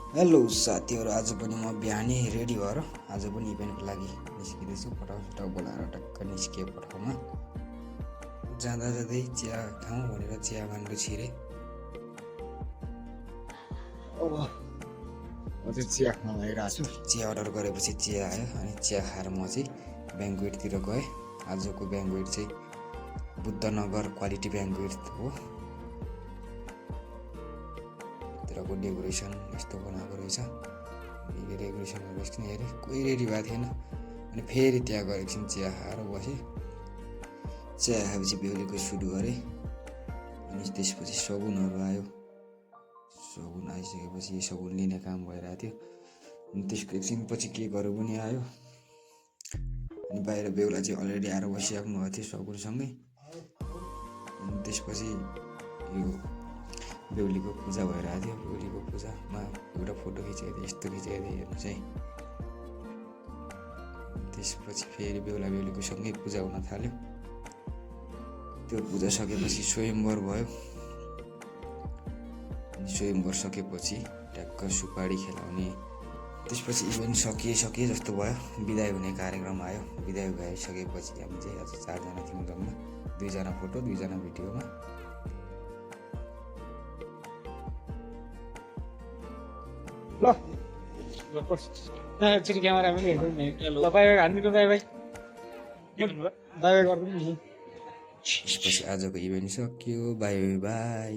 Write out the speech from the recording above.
Hello साथीहरू, आज पनि म बिहानै रेडी भएर आज पनि इभेन्टको लागि निस्किँदैछु। फटाफट बोलाएर टक्क निस्कियो पठाउमा। जाँदा जाँदै चिया खाउँ भनेर चिया मान्नु छिरे। अब अझै चिया खान लागिरहेको छु। चिया अर्डर गरेपछि चिया आयो अनि चिया खाएर म चाहिँ ब्याङ्कवेटतिर गएँ। आजको ब्याङ्कवेट चाहिँ बुद्धनगर क्वालिटी ब्याङ्कवेट हो। तिरको डेकोरेसन यस्तो बनाएको रहेछ। डेकोरेसनहरू एकछिन हेरेँ, कोही रेडी भएको थिएन। अनि फेरि त्यहाँ गएर एकछिन चिया खाएर बसेँ। चिया खाएपछि बेहुलीको सुट गरेँ। अनि त्यसपछि सगुनहरू आयो। सगुन आइसकेपछि सगुन लिने काम भइरहेको थियो। अनि त्यसको एकछिनपछि केकहरू पनि आयो। अनि बाहिर बेहुला चाहिँ अलरेडी आएर बसिसक्नु भएको थियो सगुनसँगै। अनि त्यसपछि यो बेहुलीको पूजा भइरहेको थियो। बेहुलीको पूजामा एउटा फोटो खिचेको थिएँ, यस्तो खिचेको थिएँ हेर्नुहोस् है। त्यसपछि फेरि बेहुला बेहुलीको सँगै पूजा हुन थाल्यो। त्यो पूजा सकेपछि स्वयम्वर भयो। अनि स्वयम्वर सकेपछि ट्याक्क सुपारी खेलाउने। त्यसपछि इभेन्ट सकिए जस्तो भयो। बिदाई हुने कार्यक्रम आयो। बिदाई भइसकेपछि हामी चाहिँ आज 4 जना थियौँ जम्मा। 2 जना फोटो 2 जना भिडियोमा। ल एकचोटि क्यामेरा पनि ल बाई बाई हानिदिनु बाई बाई बाई बाई गरिदिनु नि। त्यसपछि आजको इभेन्ट सक्यो। Bye by.